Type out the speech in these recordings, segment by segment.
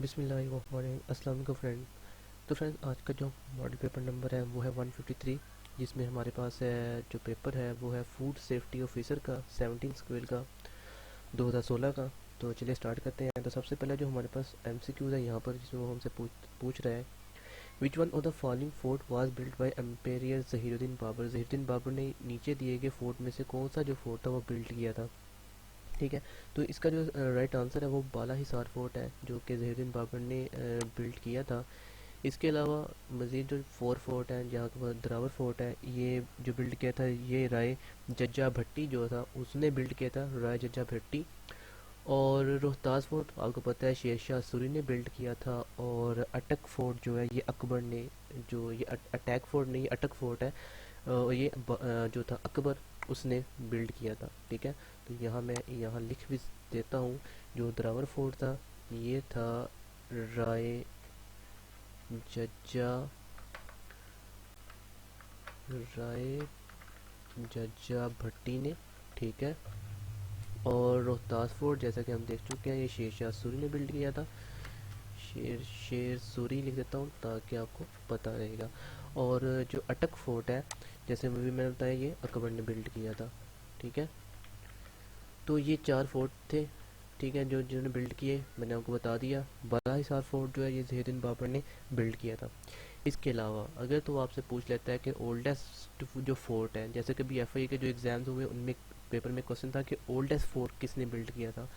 बिस्मिल्लाहिर्रहमानिर्रहीम। अस्सलाम वालेकुम फ्रेंड। तो फ्रेंड, आज का जो मॉडल पेपर नंबर है वो है 153, जिसमें हमारे पास है जो पेपर है वो है फूड सेफ्टी ऑफिसर का 17 स्केल का 2016 का। तो चलिए स्टार्ट करते हैं। तो सबसे पहले जो हमारे पास एमसीक्यूज है यहाँ पर, जिसमें वो हमसे पूछ रहा है, which one of the following fort was built by emperor Zahiruddin Babur. Zahiruddin Babur ने नीचे दिए गए फोर्ट में से कौन सा जो फोर्ट था वो बिल्ट किया था। ठीक है। तो इसका जो राइट आंसर है वो बाला हिसार फोर्ट है, जो कि जहीरुद्दीन बाबर ने बिल्ट किया था। इसके अलावा मज़ीद जो फोर फोर्ट हैं, जहाँ के बाद द्रावर फोर्ट है, ये जो बिल्ड किया था ये राय जज्जा भट्टी जो था उसने बिल्ड किया था, राय जज्जा भट्टी। और रोहतास फोर्ट आपको पता है शेर शाह सूरी ने बिल्ड किया था। और अटक फोर्ट जो है ये अकबर ने, जो ये अटैक फोर्ट नहीं, ये अटक फोर्ट है, और ये जो था अकबर उसने बिल्ड किया था। ठीक है। तो यहाँ मैं यहाँ लिख भी देता हूँ। जो द्रावर फोर्ट था ये था राय जज्जा राय जज्जा भट्टी ने। ठीक है। और रोहतास फोर्ट जैसा कि हम देख चुके हैं ये शेर शाह सूरी ने बिल्ड किया था। शेर सूरी लिख देता हूँ ताकि आपको पता रहेगा। और जो अटक फोर्ट है, जैसे भी मैंने बताया, ये अकबर ने बिल्ड किया था। ठीक है। तो ये चार फोर्ट थे, ठीक है, जो जिन्होंने बिल्ड किए मैंने आपको बता दिया। बड़ा हिसार फोर्ट जो है ये जहीरुद्दीन बाबर ने बिल्ड किया था। इसके अलावा अगर तो आपसे पूछ लेता है कि ओल्डेस्ट जो फोर्ट है, जैसे कि भी एफआई के जो एग्जाम्स हुए उनमें पेपर में क्वेश्चन था कि ओल्डेस्ट फोर्ट किसने बिल्ड किया था,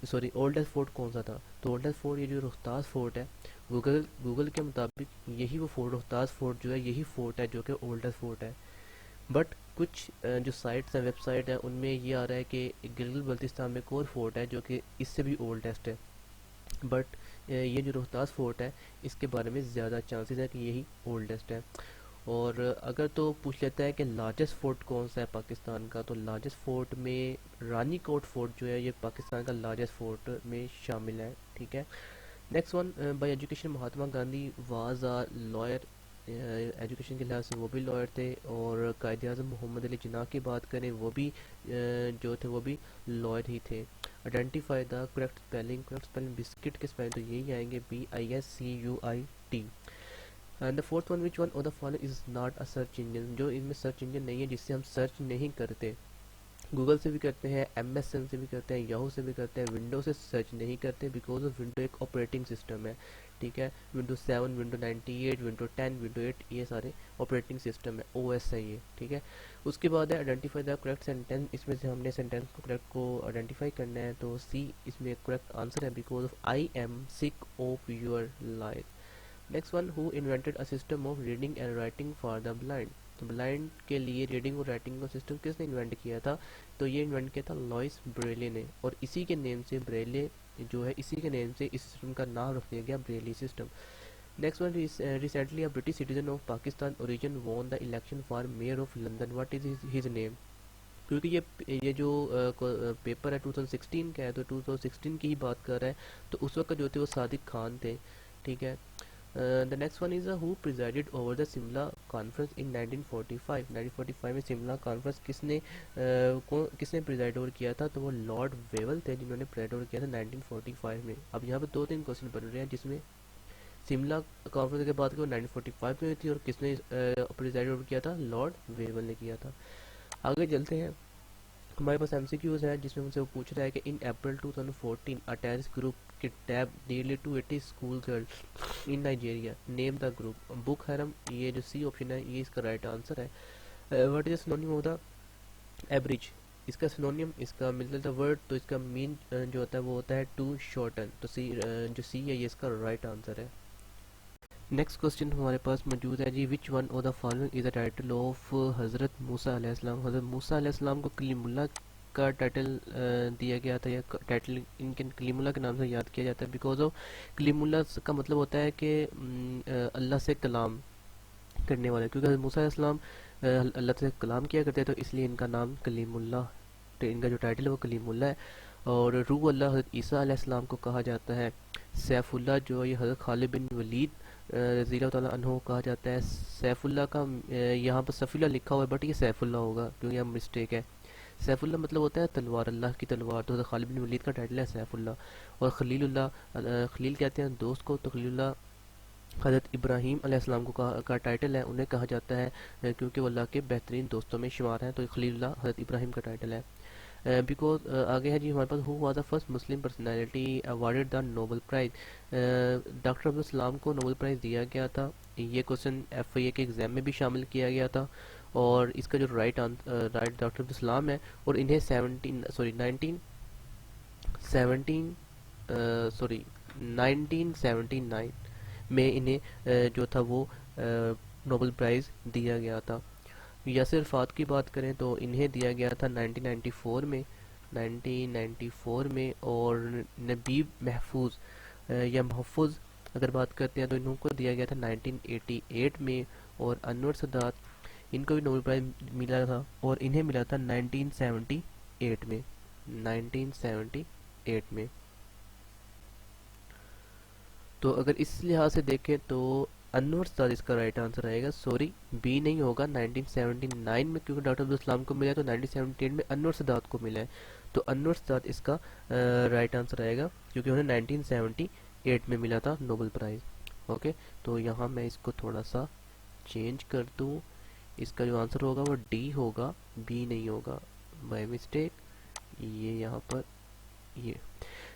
सॉरी ओल्डेस्ट फोर्ट कौन सा था। तो ओल्डेस्ट फोर्ट ये जो रोहतास फोर्ट है, गूगल के मुताबिक यही वो फोर्ट, रोहतास फोर्ट जो है यही फोर्ट है जो कि ओल्डेस्ट फोर्ट है। बट कुछ जो साइट्स हैं, वेबसाइट है, उनमें ये आ रहा है कि गिलगित बल्तिस्तान में एक और फोर्ट है जो कि इससे भी ओल्डेस्ट है। बट ये जो रोहतास फोर्ट है इसके बारे में ज़्यादा चांसेस है कि यही ओल्डेस्ट है। और अगर तो पूछ लेता है कि लार्जेस्ट फोर्ट कौन सा है पाकिस्तान का, तो लार्जेस्ट फोर्ट में रानी कोट फोर्ट जो है ये पाकिस्तान का लार्जेस्ट फोर्ट में शामिल है। ठीक है। Next one, bye education Mahatma Gandhi was a lawyer. Education के लिहाज से वो भी लॉयर थे। और कायद अज़म मोहम्मद अली जिन्ना की बात करें वो भी जो थे वो भी लॉयर ही थे। Identify the correct spelling biscuit के स्पेलिंग तो यही आएंगे, BISCUIT। And the fourth one, which one of the following is not a search engine. जो इनमें सर्च इंजन नहीं है, जिससे हम सर्च नहीं करते। गूगल से भी करते हैं, MSN से भी करते हैं, याहू से भी करते हैं, विंडो से सर्च नहीं करते, बिकॉज ऑफ विंडो एक ऑपरेटिंग सिस्टम है। ठीक है। विंडो 7, विंडो 98, विंडो 10, विंडो 8, ये सारे ऑपरेटिंग सिस्टम है, OS है ये। ठीक है। उसके बाद है आइडेंटिफाई द करेक्ट सेंटेंस। इसमें से हमने सेंटेंस को करेक्ट को आइडेंटिफाई करना है, तो सी इसमें करेक्ट आंसर है, because of I am sick of your life. Next one, who invented a system of reading and writing for the blind. तो ब्लाइंड के लिए रीडिंग और राइटिंग का सिस्टम किसने इन्वेंट किया था। तो ये इन्वेंट किया था लॉइस ब्रेले ने। और इसी के नेम से ब्रेले जो है, इसी के नेम से इस सिस्टम का नाम रख दिया गया Braille system. Next one, recently a British citizen of Pakistan origin won the election for mayor of London, what is his name. क्योंकि ये जो पेपर है 2016 का है, तो 2016 की ही बात कर रहा है। तो उस वक्त जो थे वो सादिक खान थे। ठीक है। The next one is who presided over the Shimla conference in 1945। 1945 में शिमला कॉन्फ्रेंस किसने प्रिजाइड ओवर किया था। तो वो लॉर्ड वेवल थे जिन्होंने प्रिजाइड ओवर किया था 1945 में। अब यहाँ पे दो तीन क्वेश्चन बन रहे हैं जिसमें शिमला कॉन्फ्रेंस के बाद 1945 में हुई थी, और किसने प्रिजाइड ओवर किया था, लॉर्ड वेवल ने किया था। आगे चलते हैं। हमारे पास एमसीक्यूज है जिसमें मुझसे वो पूछ रहा है कि इन अप्रैल 2014 a terrorist group kidnap nearly 280 school girls in Nigeria, name the group. Book हरम, ये जो सी ऑप्शन है ये इसका राइट आंसर है। What is synonym of the average. इसका सिनोनियम, इसका मिलता था वर्ड, तो इसका मीन जो होता है वो होता है टू शॉर्टन। तो सी जो सी है ये इसका राइट आंसर है। नेक्स्ट क्वेश्चन हमारे पास मौजूद है जी, which one of the following is the title of Hazrat Musa अलैहिस्सलाम। हज़रत मूसा अलैहिस्सलाम को कलीमुल्लाह का टाइटल दिया गया था, या टाइटल इनके कलीमुल्लाह के नाम से याद किया जाता है, बिकॉज ऑफ कलीमुल्लाह का मतलब होता है कि अल्लाह से कलाम करने वाले। क्योंकि हज़रत मूसा अलैहिस्सलाम अल्लाह से कलाम किया करते हैं, तो इसलिए इनका नाम कलीमुल्लाह, तो इनका जो टाइटल है वो कलीमुल्लाह है। और रूह अल्लाह हज़रत ईसा अलैहिस्सलाम को कहा जाता है। सैफुल्लाह जो है ये हज़रत खालिद बिन वलीद रज़ी अल्लाह ताला अन्हो कहा जाता है। सैफुल्लाह का यहाँ पर सफ़ीला लिखा हुआ है, बट ये सैफुल्लाह होगा क्योंकि यहाँ मिस्टेक है। सैफुल्लाह मतलब होता है तलवार, अल्लाह की तलवार। तो खालिद बिन वलीद का टाइटल है सैफुल्लाह। और खलीलुल्लाह, खलील कहते हैं दोस्त को, तो खलीलुल्लाह हज़रत इब्राहीम अलैहिस्सलाम को का टाइटल है, उन्हें कहा जाता है क्योंकि वो अल्लाह के बेहतरीन दोस्तों में शुमार हैं, तो खलीलुल्लाह हज़रत इब्राहीम का टाइटल है। बिकॉज आगे है जी हमारे पास, who was the first Muslim personality awarded the Nobel prize. Doctor Abdul Salam को नोबेल प्राइज़ दिया गया था। ये क्वेश्चन FIA के एग्ज़ाम में भी शामिल किया गया था। और इसका जो राइट डॉक्टर अब्दुल सलाम है, और इन्हें 17 सॉरी 1979 में इन्हें जो था वो नोबेल प्राइज़ दिया गया था। यासिर अरफात की बात करें तो इन्हें दिया गया था 1994 में। और नबीब महफूज या महफूज अगर बात करते हैं तो इनको दिया गया था 1988 में। और अनवर सदात, इनको भी नोबेल प्राइज़ मिला था, और इन्हें मिला था 1978 में। 1978 में। तो अगर इस लिहाज से देखें तो अनवर साद इसका राइट आंसर आएगा। सॉरी, बी नहीं होगा 1979 में, क्योंकि डॉक्टर अब्दुल कलाम को मिला है, तो 1978 में अनवर सादात को मिला है। तो अनवर सादात इसका राइट आंसर आएगा, क्योंकि उन्हें 1978 में मिला था नोबेल प्राइज़। ओके, तो यहाँ मैं इसको थोड़ा सा चेंज कर दूँ। इसका जो आंसर होगा वो डी होगा, बी नहीं होगा, बाय मिस्टेक। ये यहाँ पर ये,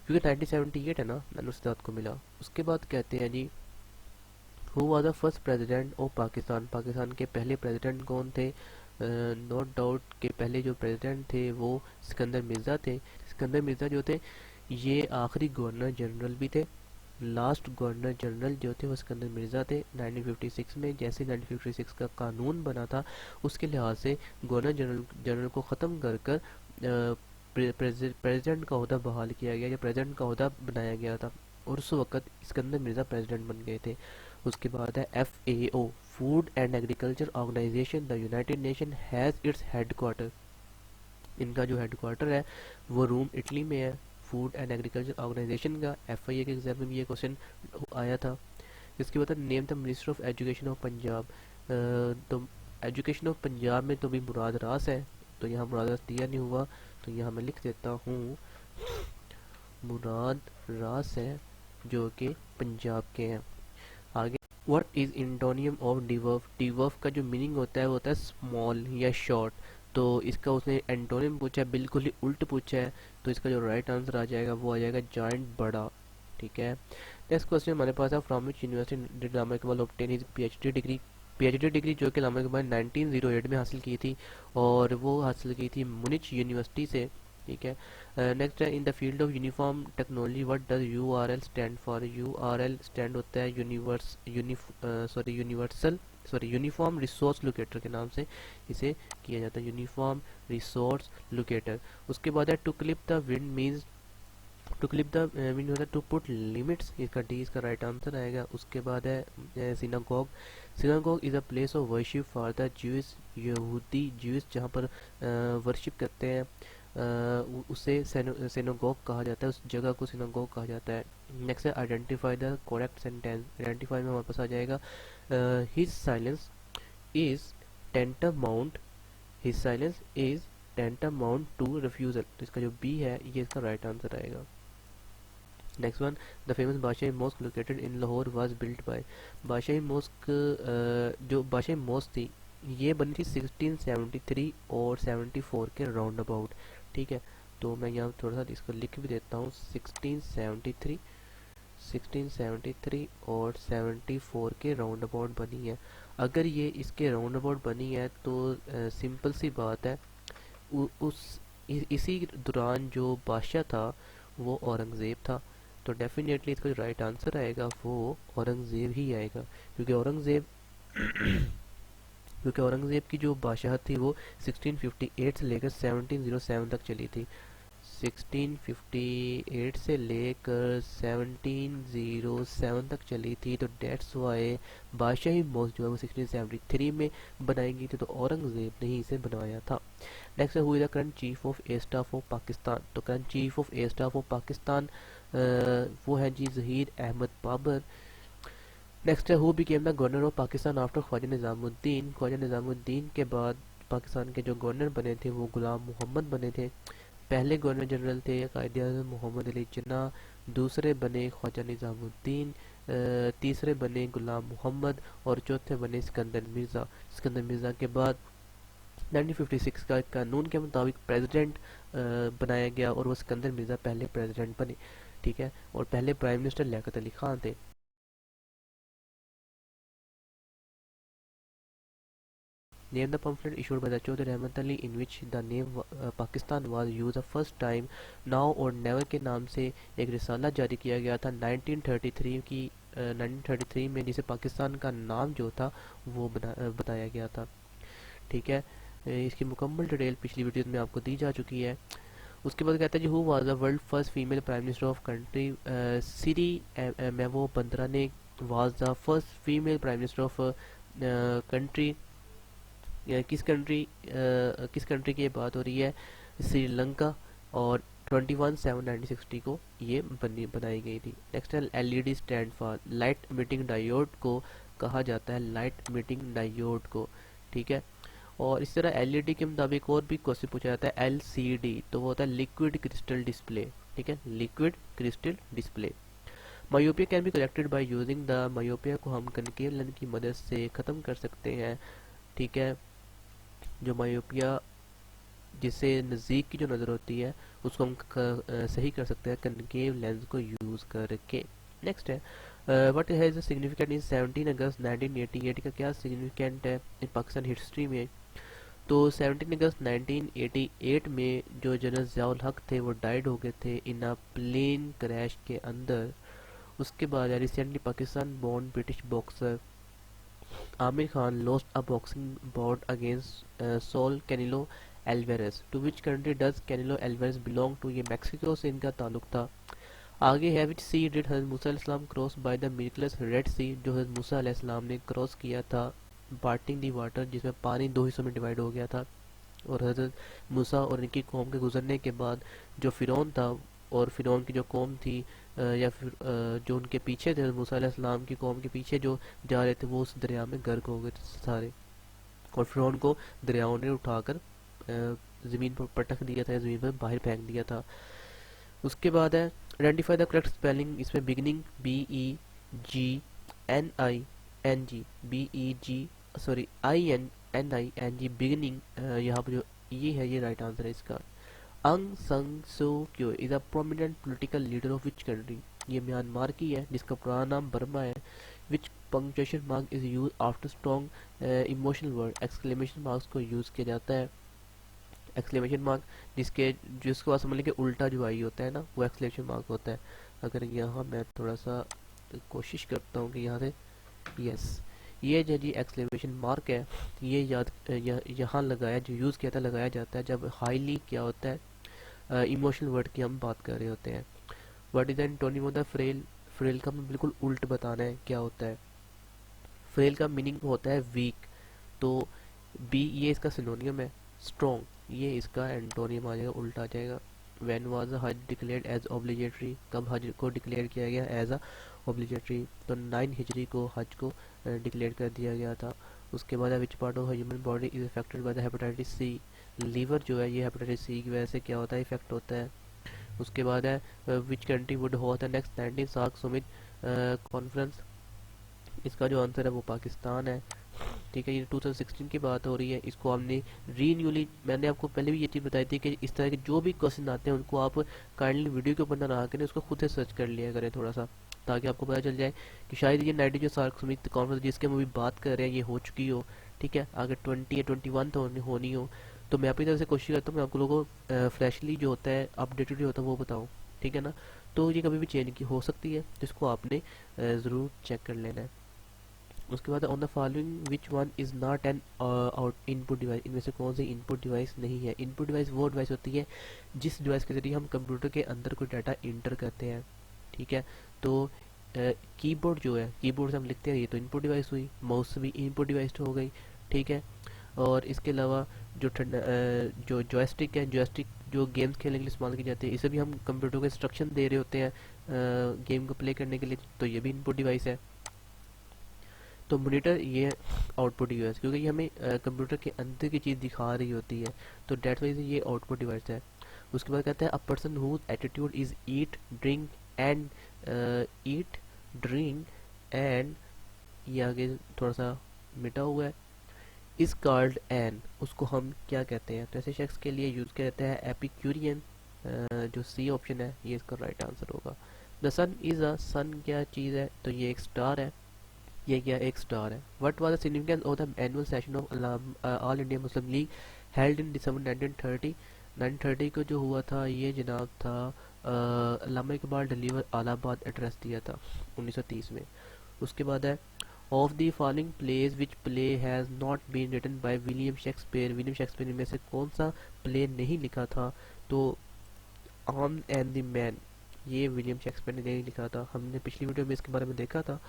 क्योंकि 1978 है ना, अनवर सादात को मिला। उसके बाद कहते हैं जी, who was the first president of Pakistan. Pakistan के पहले प्रेसिडेंट कौन थे? नो डाउट के पहले जो प्रेसिडेंट थे वो सिकंदर मिर्ज़ा थे। सिकंदर मिर्ज़ा जो थे ये आखिरी गवर्नर जनरल भी थे। लास्ट गवर्नर जनरल जो थे वो सिकंदर मिर्ज़ा थे 1956 में। जैसे 1956 का कानून बना था, उसके लिहाज से गवर्नर जनरल को ख़त्म कर कर प्रेसिडेंट का ओहदा बहाल किया गया, या प्रेसिडेंट का ओहदा बनाया गया था, और उस वक़्त सिकंदर मिर्ज़ा प्रेसिडेंट बन गए थे। उसके बाद है FAO, food and agriculture organisation the United Nation has its headquarter. इनका जो हेडक्वार्टर है वो रोम इटली में है, फूड एंड एग्रीकल्चर ऑर्गेनाइजेशन का। FIA के एग्जाम में भी ये क्वेश्चन आया था। इसके बाद name the minister of education of Punjab. तो एजुकेशन ऑफ पंजाब में तो भी मुराद रास है, तो यहाँ मुराद रास दिया नहीं हुआ, तो यहाँ मैं लिख देता हूँ मुराद रास है, जो कि पंजाब के हैं। आगे, व्हाट इज इंटोनियम ऑफ डिवर्फ। डिवर्फ का जो मीनिंग होता है वो होता है स्मॉल या शॉर्ट। तो इसका उसने एंटोनियम पूछा है, बिल्कुल ही उल्ट पूछा है, तो इसका जो राइट आंसर आ जाएगा वो आ जाएगा जायंट, बड़ा। ठीक है, नेक्स्ट क्वेश्चन हमारे पास है, from which university did Allama Iqbal obtain his PhD degree. PhD degree जो कि अल्लामा इकबाल 1908 में हासिल की थी, और वो हासिल की थी मुनिच यूनिवर्सिटी से। ठीक है, नेक्स्ट है, in the field of uniform technology what does URL stand for. URL stand होता है यूनिफॉर्म रिसोर्स लोकेटर के नाम से इसे किया जाता है, यूनिफॉर्म रिसोर्स लोकेटर। उसके बाद है, to clip the wind means. To clip the mean होता है टू पुट लिमिट्स, इसका डी इसका राइट आंसर आएगा। उसके बाद है synagogue. Synagogue is a place of worship for the Jews, यहूदी ज्यूज जहाँ पर वर्शिप करते हैं, उसे सिनागोग कहा जाता है, उस जगह को सिनागोग कहा जाता है। नेक्स्ट है, identify the correct sentence. Identify में हमारे पास आ जाएगा, his silence is tantamount, his silence is tantamount to refusal. तो इसका जो बी है ये इसका राइट आंसर आएगा। Next one, the famous Badshahi mosque located in Lahore was built by. Badshahi mosque, जो बादशाही मॉस्क थी ये बनी थी 1673 और 74 के राउंड अबाउट। ठीक है, तो मैं यहाँ थोड़ा सा इसको लिख भी देता हूँ, 1673 और 74 के राउंड अबाउट बनी है। अगर ये इसके राउंड अबाउट बनी है तो सिंपल सी बात है, इसी दौरान जो बादशाह था वो औरंगज़ेब था। तो डेफिनेटली इसका जो राइट आंसर आएगा वो औरंगज़ेब ही आएगा, क्योंकि औरंगज़ेब की जो बादशाहत थी वो 1658 से लेकर 1707 तक चली थी। 1658 से लेकर 1707 तक चली थी, तो डेट्स वाई बादशाही मॉस्क जो है वो 1673 में बनाई गई थी, तो औरंगज़ेब ने ही इसे बनवाया था। नेक्स्ट है, who is the current chief of air staff of Pakistan. तो current chief of air staff of Pakistan वो है जी ज़हीर अहमद बाबर। नेक्स्ट है, who became the governor of Pakistan after Khawaja Nizamuddin. Khawaja Nizamuddin के बाद पाकिस्तान के जो गवर्नर बने थे वो गुलाम मोहम्मद बने थे। पहले गवर्नर जनरल थे कायद-ए-आज़म मोहम्मद अली जिन्ना, दूसरे बने ख्वाजा निज़ामुद्दीन, तीसरे बने गुलाम मोहम्मद और चौथे बने सिकंदर मिर्ज़ा। सिकंदर मिर्ज़ा के बाद 1956 का एक कानून के मुताबिक प्रेसिडेंट बनाया गया और वो सिकंदर मिर्ज़ा पहले प्रेसिडेंट बने। ठीक है, और पहले प्राइम मिनिस्टर लियाकत अली खान थे। Name the pamphlet issued by the Chaudhry Rahmat Ali in which the name Pakistan was used the first time। now और never के नाम से एक रिसाला जारी किया गया था 1933 की 1933 में, जिसे पाकिस्तान का नाम जो था वो बताया गया था। ठीक है, इसकी मुकम्मल डिटेल पिछली वीडियो में आपको दी जा चुकी है। उसके बाद कहता है जी who was the world first female prime minister of country. Sirimavo Bandaranaike ने was the first female prime minister of country. किस कंट्री की ये बात हो रही है? श्रीलंका। और 21/7/1960 को ये बनाई गई थी। नेक्स्ट है LED stand for light emitting diode को कहा जाता है लाइट इमिटिंग डायोड को। ठीक है, और इस तरह एलईडी के मुताबिक और भी क्वेश्चन पूछा जाता है एलसीडी, तो वो होता है लिक्विड क्रिस्टल डिस्प्ले। ठीक है, liquid crystal display. Myopia can be corrected by using the, myopia को हम कनकेव लेंस की मदद से ख़त्म कर सकते हैं। ठीक है, जो मायोपिया जिससे नज़दीक की जो नज़र होती है उसको हम सही कर सकते हैं कनकेव लेंस को यूज़ करके। नेक्स्ट है व्हाट हैज़ सिग्निफिकेंट इन 17 अगस्त 1988 का क्या सिग्निफिकेंट है इन पाकिस्तान हिस्ट्री में? तो 17 अगस्त 1988 में जो जनरल ज़ियाउल हक थे वो डाइड हो गए थे इन अ प्लेन क्रैश के अंदर। उसके बाद recently Pakistan born British boxer Aamir Khan lost a boxing bout against Saul Canelo Alvarez। To which country does Canelo Alvarez belong to? ये मैक्सिको से इनका ताल्लुक था। आगे है which sea did हज़रत मूसा अलैहिस्सलाम cross by the miraculous Red Sea, जो हज़रत मूसा अलैहिस्सलाम ने क्रॉस किया था parting the water, जिसमें पानी दो हिस्सों में डिवाइड हो गया था। और हज़रत मूसा और इनकी कौम के गुजरने के बाद जो फ़िरौन था और फ़िरौन की जो कौम थी या फिर जो उनके पीछे थे मूसा अलैहिस्सलाम की कौम के पीछे जो जा रहे थे वो उस दरिया में गर्क हो गए थे सारे। और फ़िरौन को दरियाओं ने उठाकर ज़मीन पर पटक दिया था, ज़मीन पर बाहर फेंक दिया था। उसके बाद है आइडेंटिफाई द करेक्ट स्पेलिंग। इसमें beginning BEGNING BEG sorry INNING beginning, यहाँ पर जो ये है ये राइट आंसर है इसका। अंग San Suu Kyi is a prominent political leader of which country? ये म्यांमार की है जिसका पुराना नाम बर्मा है। Which punctuation mark is use after strong emotional word? Exclamation marks को यूज किया जाता है। एक्सक्लेमेशन मार्क जिसको आप समझ लें कि उल्टा जो आई होता है ना वो एक्सक्लेमेशन मार्क होता है। अगर यहाँ मैं थोड़ा सा कोशिश करता हूँ कि यहाँ से यस ये जो जी एक्सक्लेमेशन मार्क है ये यहाँ लगाया जो यूज़ किया था लगाया जाता है जब हाईली क्या होता है इमोशनल वर्ड की हम बात कर रहे होते हैं। What is antonym of the frail? Frail का हमें बिल्कुल उल्ट बताना है क्या होता है। फ्रेल का मीनिंग होता है वीक, तो बी ये इसका सिनोनियम है। स्ट्रॉन्ग ये इसका एंटोनियम आ जाएगा, उल्टा आ जाएगा। व्हेन वाज हज डिक्लेयर्ड एज ऑब्लिगेटरी? कब हज को डिक्लेयर किया गया एज अ ऑब्लिगेटरी? तो 9 हिजरी को हज को डिक्लेयर कर दिया गया था। उसके बाद which part of human body is affected by the hepatitis C? Liver जो है ये हेपेटाइटिस सी की वजह से क्या होता है इफेक्ट होता है। उसके बाद है which country would host the next 19 SAARC summit conference? इसका जो आंसर है वो पाकिस्तान है। ठीक है, ये 2016 की बात हो रही है। इसको हमने रीन्यूली, मैंने आपको पहले भी ये चीज़ बताई थी कि इस तरह के जो भी क्वेश्चन आते हैं उनको आप काइंडली वीडियो के ऊपर ना रहा करें, उसको खुद से सर्च कर लिया करें थोड़ा सा, ताकि आपको पता चल जाए कि शायद ये 90 जो सार्क समिट कॉन्फ्रेंस जिसके हम अभी बात कर रहे हैं ये हो चुकी हो। ठीक है, अगर 20 या 21 तो होनी हो तो मैं अपनी तरफ से कोशिश करता हूँ मैं आप लोगों को फ्रेशली जो होता है अपडेटेड जो होता है वो बताऊँ। ठीक है ना, तो ये कभी भी चेंज की हो सकती है, जिसको आपने ज़रूर चेक कर लेना है। उसके बाद on the following which one is not an out input device? इनमें से कौन सी इनपुट डिवाइस नहीं है? इनपुट डिवाइस वो डिवाइस होती है जिस डिवाइस के जरिए हम कंप्यूटर के अंदर कोई डाटा इंटर करते हैं। ठीक है, तो कीबोर्ड जो है कीबोर्ड से हम लिखते हैं ये तो इनपुट डिवाइस हुई, माउस भी इनपुट डिवाइस हो गई। ठीक है, और इसके अलावा जो जॉयस्टिक है, जॉयस्टिक जो गेम्स खेलने के लिए इस्तेमाल की जाती है, इसे भी हम कंप्यूटर को इंस्ट्रक्शन दे रहे होते हैं गेम को प्ले करने के लिए, तो ये भी इनपुट डिवाइस है। तो मॉनिटर ये आउटपुट डिवाइस, क्योंकि ये हमें कंप्यूटर के अंदर की चीज़ दिखा रही होती है, तो डेट वाइज ये आउटपुट डिवाइस है। उसके बाद कहता है a person whose attitude is and eat drink and, ये आगे थोड़ा सा मिटा हुआ है, इज कॉल्ड एन, उसको हम क्या कहते हैं? तो ऐसे शख्स के लिए यूज़ करते हैं एपिक्यूरियन। जो सी ऑप्शन है ये इसका राइट आंसर होगा। द सन इज अ, सन क्या चीज़ है? तो ये एक स्टार है। ये क्या एक स्टार है। What was the significance of the annual session of All India Muslim League held in December 1930? 1930 को जो हुआ था ये जनाब था अल्लामा इकबाल डिलीवर इलाहाबाद एड्रेस दिया था 1930 में। उसके बाद है of the following plays which play has not been written by William Shakespeare, William Shakespeare में से कौन सा प्ले नहीं लिखा था? तो ऑन एंड द मैन, ये विलियम शेक्सपियर ने नहीं लिखा था। हमने पिछली वीडियो में इसके बारे में देखा था,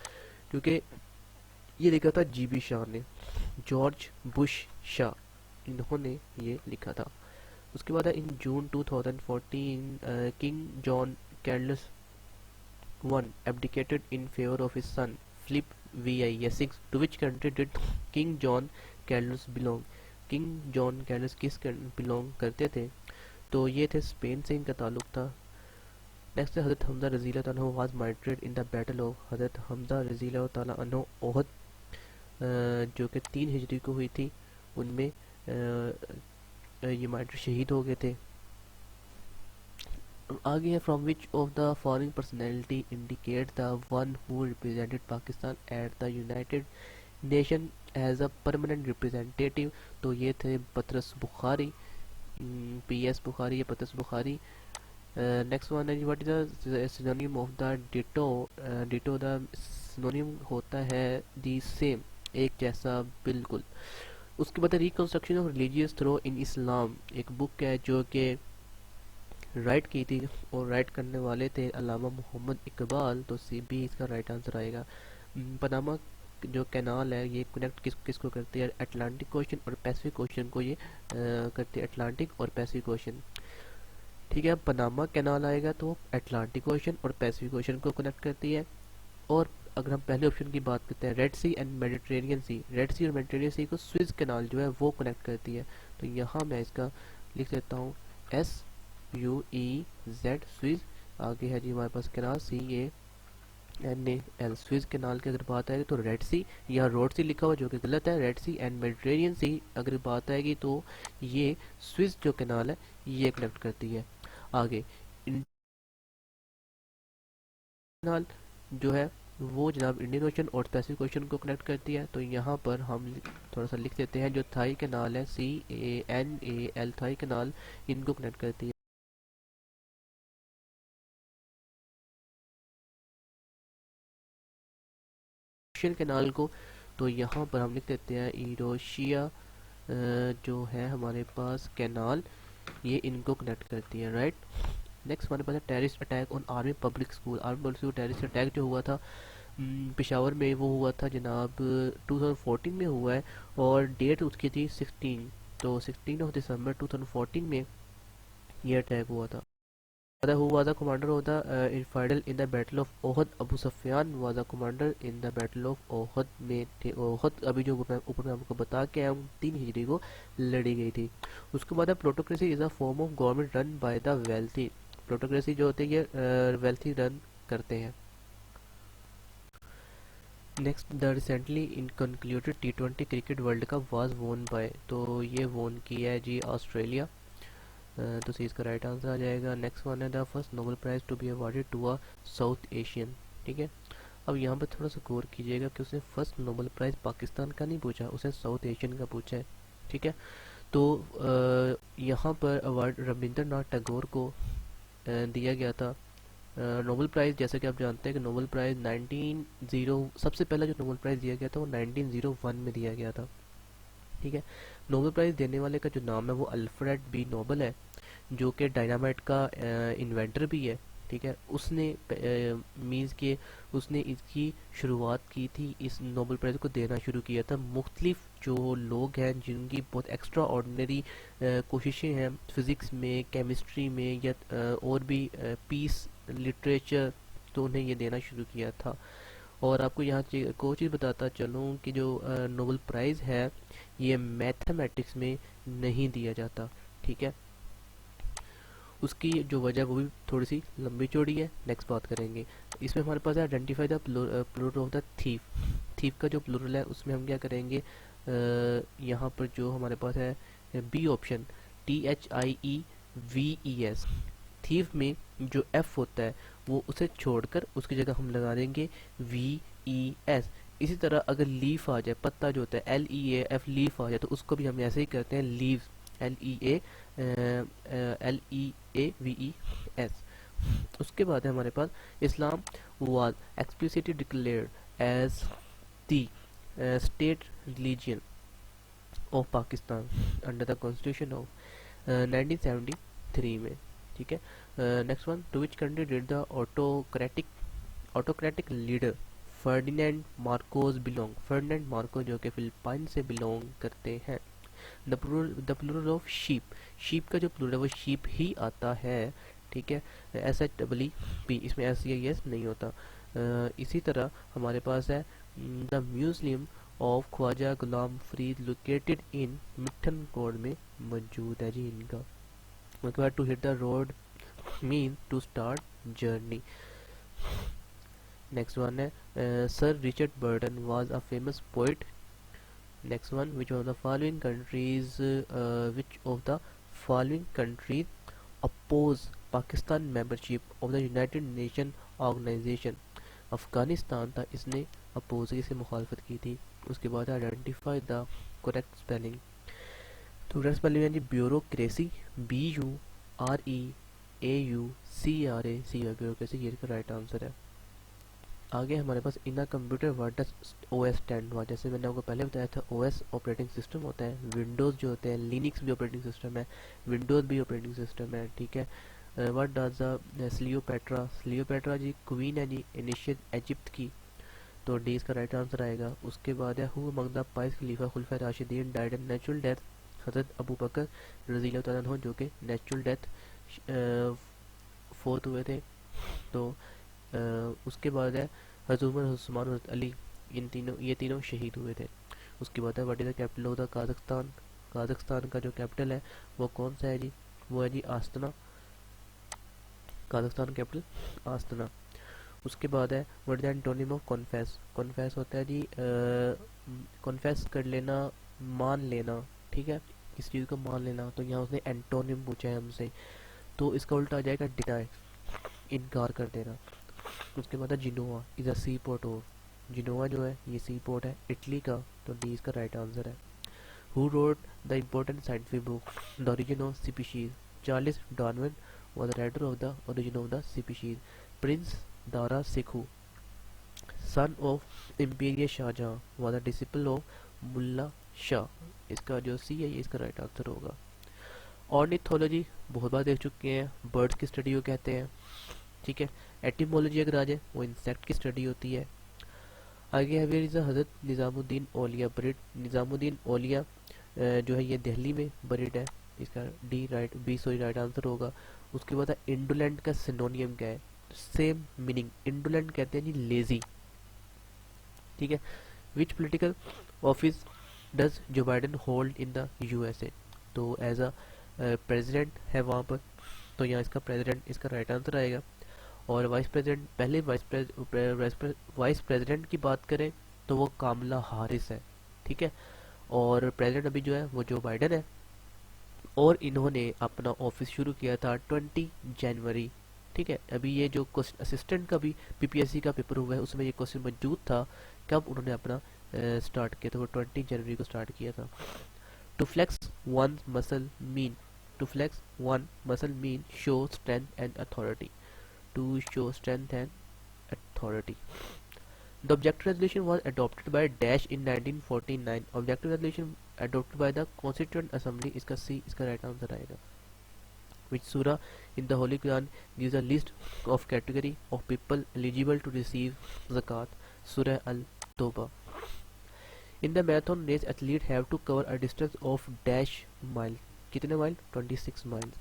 क्योंकि ये लिखा था जीबी शाह ने, जॉर्ज बुश शाह, इन्होंने ये लिखा था। उसके बाद है in June 2014 king John Carlos one abdicated in favour of his son Philip V या 6। To which country did king John Carlos belong? King John Carlos किस बिलोंग करते थे? तो ये थे स्पेन से इनका ताल्लुक था। नेक्स्ट है हज़रत हमजा रज़ी अल्लाह तआला अन्हु was martyred in the battle of, Hazrat Hamza रज़ी अल्लाह तआला अन्हु ओहद जो कि 3 हिजरी को हुई थी, उनमें ये मार्टिर शहीद हो गए थे। आगे है from which of the following personality indicate the one who represented Pakistan at the United Nation as a permanent representative? तो ये थे पतरस बुखारी, पीएस बुखारी या पतरस बुखारी। नेक्स्ट वन है what is the synonym of the ditto? Ditto the synonym होता है the same, एक जैसा, बिल्कुल। उसके बाद reconstruction of religious thought in Islam, एक बुक है जो कि राइट की थी और राइट करने वाले थे अल्लामा मोहम्मद इकबाल, तो सी बी इसका राइट आंसर आएगा। पनामा जो कैनाल है ये कनेक्ट किसको करती है? अटलांटिक ओशन और पैसिफिक ओशन को ये करती है, अटलांटिक और पैसिफिक ओशन। ठीक है, पनामा कैनाल आएगा तो अटलांटिक ओशन और पैसिफिक ओशन को कनेक्ट करती है। और अगर हम पहले ऑप्शन की बात करते हैं Red Sea and Mediterranean Sea, Red Sea और मेडिटेरेनियन सी को स्विस कैनाल जो है वो कनेक्ट करती है। तो यहाँ मैं इसका लिख देता हूँ SUEZ स्विस। आगे है जी हमारे पास कैनाल CANAL, स्विस कैनाल की अगर बात आएगी तो रेड सी, यहाँ रोड सी लिखा हुआ जो कि गलत है, रेड सी एंड मेडिटेरेनियन सी अगर बात आएगी तो ये स्विस जो कैनाल है ये कनेक्ट करती है। आगे कैनाल जो है वो जनाब इंडियन ओशन और पैसिफिक ओशन को कनेक्ट करती है। तो यहाँ पर हम थोड़ा सा लिख देते हैं जो थाई कैनाल है CANAL, थाई कैनाल इनको कनेक्ट करती है। ओशियन कैनाल को तो यहाँ पर हम लिख देते हैं ईरोशिया जो है हमारे पास कैनाल, ये इनको कनेक्ट करती है, राइट। नेक्स्ट हमारे पास है terrorist attack on army public school. Army public school terrorist attack जो हुआ था पेशावर में, वो हुआ था जनाब 2014 में हुआ है और डेट उसकी थी 16, तो 16 ऑफ दिसंबर 2014 में ये अटैक हुआ था। Who was the commander of the infidel in the battle of Ohud? Abu Safiyan was the commander in the battle of Ohud में थे। ओहद अभी जो ऊपर मैं आपको बता के आया हूँ 3 हिजरी को लड़ी गई थी। उसके बाद plutocracy is a form of government run by the wealthy. Plutocracy जो होते हैं ये वेल्थी रन करते हैं। Next the recently in concluded T20 cricket world cup was won by, तो ये वोन किया है जी ऑस्ट्रेलिया, तो सी इसका राइट आंसर आ जाएगा। नेक्स्ट वन है the first Nobel prize to be awarded to a South Asian. ठीक है, अब यहाँ पर थोड़ा सा गौर कीजिएगा कि उसने फर्स्ट नोबेल प्राइज पाकिस्तान का नहीं पूछा, उसने साउथ एशियन का पूछा है। ठीक है, तो यहाँ पर अवार्ड रविंद्रनाथ टैगोर को दिया गया था नोबेल प्राइज़। जैसे कि आप जानते हैं कि नोबेल प्राइज़ 19 सबसे पहला जो नोबेल प्राइज़ दिया गया था वो 1901 में दिया गया था। ठीक है, नोबेल प्राइज़ देने वाले का जो नाम है वो अल्फ्रेड बी नोबल है, जो कि डायनामाइट का इन्वेंटर भी है। ठीक है, उसने मीन्स के उसने इसकी शुरुआत की थी, इस नोबेल प्राइज़ को देना शुरू किया था मुख्तलिफ जो लोग हैं जिनकी बहुत एक्स्ट्रा ऑर्डिनरी कोशिशें हैं फिज़िक्स में, केमिस्ट्री में या और भी पीस लिटरेचर, तो उन्हें ये देना शुरू किया था। और आपको यहाँ को चीज़ बताता चलूँ कि जो नोबेल प्राइज़ है ये मैथमेटिक्स में नहीं दिया जाता, ठीक है। उसकी जो वजह वो भी थोड़ी सी लंबी चौड़ी है, नेक्स्ट बात करेंगे। इसमें हमारे पास है identify the plural of the thief. Thief का जो प्लूरल है उसमें हम क्या करेंगे, यहाँ पर जो हमारे पास है बी ऑप्शन, THIEVES। थीफ में जो एफ होता है वो उसे छोड़कर उसकी जगह हम लगा देंगे VES। इसी तरह अगर लीफ आ जाए, पत्ता जो होता है LEAF, लीफ आ जाए तो उसको भी हम ऐसे ही करते हैं लीव्स, LEAVES। उसके बाद है हमारे पास Islam was explicitly declared as the state religion of Pakistan under the constitution of 1973 में, ठीक है। Next one, to which country did the autocratic leader Ferdinand Marcos belong. Ferdinand Marcos जो कि फिलिपाइन से बिलोंग करते हैं। The plural of sheep. Sheep का जो प्लूरल है वो शीप ही आता है, ठीक है। SHEEP, इसमें SES नहीं होता। इसी तरह हमारे पास है the museum of Khawaja Ghulam Farid located in Mithankot में मौजूद है जी इनका। उसके बाद to hit the road mean to start journey. Next one है sir Richard Burton was a famous poet. Next one, which of the following countries oppose Pakistan membership of the United Nations Organization? Afghanistan था, इसने oppose की, इसे मुखालफत की थी। उसके बाद आइडेंटिफाई द करेक्ट स्पेलिंग। तो करेक्ट स्पेलिंग है जी ब्यूरोक्रेसी, BUREAUCRACY, ब्यूरोक्रेसी, ये इसका राइट आंसर है। आगे हमारे पास in computer what does OS stand for. जैसे मैंने आपको पहले बताया था OS ऑपरेटिंग सिस्टम होता है, विंडोज़ जो होते हैं, लिनक्स भी ऑपरेटिंग सिस्टम है, विंडोज़ भी ऑपरेटिंग सिस्टम है, ठीक है। What does the Cleopatra. Cleopatra ji queen है जी एनिशियत इजिप्ट की, तो डी इसका राइट आंसर आएगा। उसके बाद है हु अमंग द पाइस खलीफा खुलफा राशिदीन died an natural death. Hazrat Abu बकर रज़ी अल्लाह तआला अन्हु जो कि नेचुरल डेथ फोर्थ हुए थे। तो उसके बाद है हज़रत उमर, उस्मान, हज़रत अली, ये तीनों शहीद हुए थे। उसके बाद है what is the capital of the Kazakhstan. Kazakhstan का जो कैपिटल है वो कौन सा है जी, वो है जी आस्ताना। काज़ाख्स्तान कैपिटल आस्ताना। उसके बाद है what is the antonym of confess. Confess होता है जी कॉन्फेस कर लेना, मान लेना, ठीक है, किस चीज़ को मान लेना। तो यहाँ उसने एंटोनिम पूछा है हमसे, तो इसका उल्टा आ जाएगा डिनाई, इनकार कर देना। उसके बाद है Genoa is a sea port of. Genoa जो है ये सी पोर्ट है इटली का, तो डी इसका राइट आंसर है। Who wrote the important scientific book the origin of species. Charles Darwin was the writer of the origin of the species. Prince Dara Sikhu, son of Imperial Shahjahan, was a disciple of Mullah Shah। इसका जो सी है ये इसका right answer होगा। Ornithology बहुत बार देख चुके हैं, बर्ड्स की स्टडी को कहते हैं, ठीक है। एटिमोलॉजी अगर आ जाए वो इंसेक्ट की स्टडी होती है। आगे है where is Hazrat Nizamuddin Auliya buried. Nizamuddin औलिया जो है ये दिल्ली में बरिड है, इसका बी राइट आंसर होगा। उसके बाद इंडोलेंट का सिनोनियम क्या है, सेम मीनिंग, इंडोलेंट कहते हैं जी लेजी, ठीक है। विच political office does Joe Biden hold in the USA। तो एज अ प्रेसिडेंट है वहाँ पर, तो यहाँ इसका प्रेसिडेंट इसका राइट आंसर आएगा। और वाइस प्रेसिडेंट, पहले वाइस प्रेसिडेंट की बात करें तो वो कामला हारिस है, ठीक है। और प्रेसिडेंट अभी जो है वो जो बाइडेन है, और इन्होंने अपना ऑफिस शुरू किया था 20 जनवरी, ठीक है। अभी ये जो क्वेश्चन असिस्टेंट का भी PPSC का पेपर हुआ है उसमें ये क्वेश्चन मौजूद था, कब उन्होंने अपना स्टार्ट किया था, वो 20 जनवरी को स्टार्ट किया था। To flex one muscle mean. To flex one muscle mean show strength and authority. To show strength and authority. The objective resolution was adopted by Dash in 1949. Objective resolution adopted by the Constituent Assembly, इसका C इसका right answer आएगा। Which surah in the Holy Quran gives a list of category of people eligible to receive zakat? Surah Al-Tawbah. In the marathon race, athletes have to cover a distance of dash mile. कितने mile? 26 miles.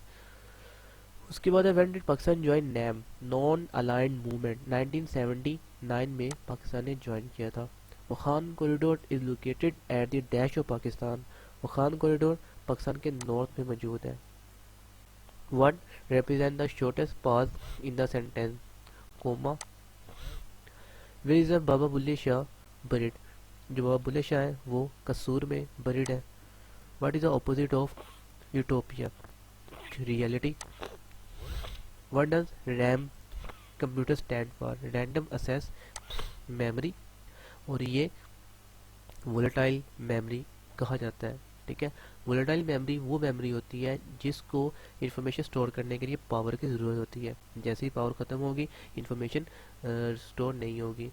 उसके बाद है when did Pakistan join NAM, non aligned movement, 1979 में पाकिस्तान ने join किया था। Wakhan corridor is located at the dash of Pakistan, Wakhan corridor Pakistan के नॉर्थ में मौजूद है। One represent the shortest pause in the sentence, comma, where is the Baba Bulleh Shah buried, जो बाबा बुल्ले शाह है वो कसूर में buried है। what is the opposite of utopia, reality। what does RAM computer stand for, random access memory, और ये volatile memory कहा जाता है। ठीक है, वोलेटाइल मेमोरी वो मेमोरी होती है जिसको इंफॉर्मेशन स्टोर करने के लिए पावर की ज़रूरत होती है। जैसे ही पावर ख़त्म होगी इंफॉर्मेशन स्टोर नहीं होगी।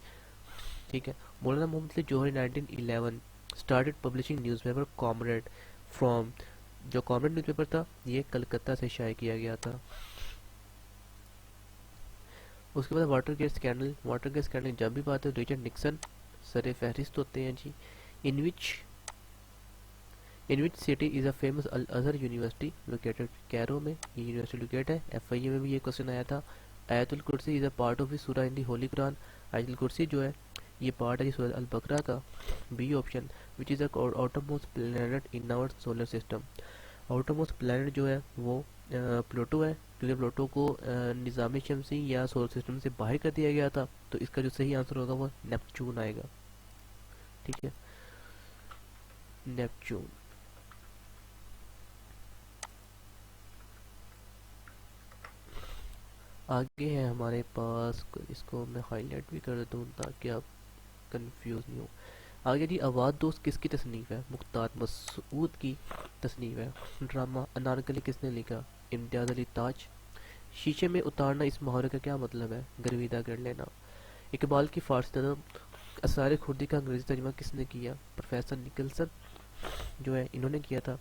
ठीक है, मौलाना मोहम्मद अली जौहरी 1911 started publishing newspaper comrade from, जो कॉमरेड न्यूज़पेपर था ये कलकत्ता से शाये किया गया था। उसके बाद Watergate scandal, Watergate scandal जब भी बात है रिचर्ड निक्सन सर फहरिस्त होते हैं जी। In which city is a famous Al Azhar university located, Cairo में ये यूनिवर्सिटी लोकेट है। FIA में भी ये क्वेश्चन आया था। आयतुल कुर्सी इज़ अ पार्ट ऑफ सूरा इन दी होली कुरान, आयतुल कुर्सी जो है ये पार्ट है सूरह अल बकरा का। B option, which is the outermost planet in our solar system, outermost planet जो है वो प्लूटो है, क्योंकि प्लूटो को निज़ाम शमसी या सोलर सिस्टम से बाहर कर दिया गया था, तो इसका जो सही आंसर होगा वो नेपच्यून आएगा। ठीक है, नेपच्यून। आगे है हमारे पास, इसको मैं हाईलाइट भी कर दूँ ताकि आप कंफ्यूज नहीं हो। आगे जी, आवाज़ दोस्त किसकी तसनीफ़ है, मुख्तार मसूद की तसनीफ़ है। ड्रामा अनारकली किसने लिखा, इम्तियाज़ अली ताज। शीशे में उतारना इस मुहावरे का क्या मतलब है, गर्विदा कर लेना। इकबाल की फारसी नज़म असारे खुर्दी का अंग्रेज़ी तर्जुमा किसने किया, प्रोफेसर निकलसन जो है इन्होंने किया था।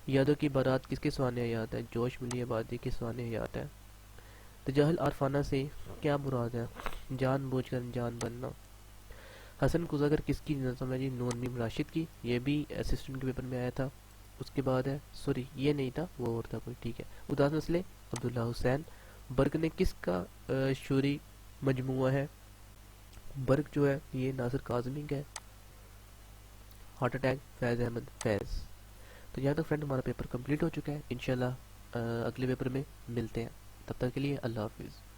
यादों की बारात किसके सवाने याद है, जोश मिली आबादी के सवाने याद है। तजाहल आरफाना से क्या मुराद है, जान बूझ कर अनजान बनना। हसन कुजागर किसकी नज़म है जी, नून मीम राशिद की, ये भी असिस्टेंट के पेपर में आया था। उसके बाद है, सॉरी ये नहीं था वो और था कोई, ठीक है। उदास नस्लें अब्दुल्ला हुसैन। बर्ग ने किसका शूरी मजमुआ है, बर्ग जो है ये नासिर काज़मी का है। हार्ट अटैक फैज़ अहमद फैज़। तो यहाँ तक फ्रेंड हमारा पेपर कंप्लीट हो चुका है। इंशाल्लाह अगले पेपर में मिलते हैं, तब तक के लिए अल्लाह हाफिज़।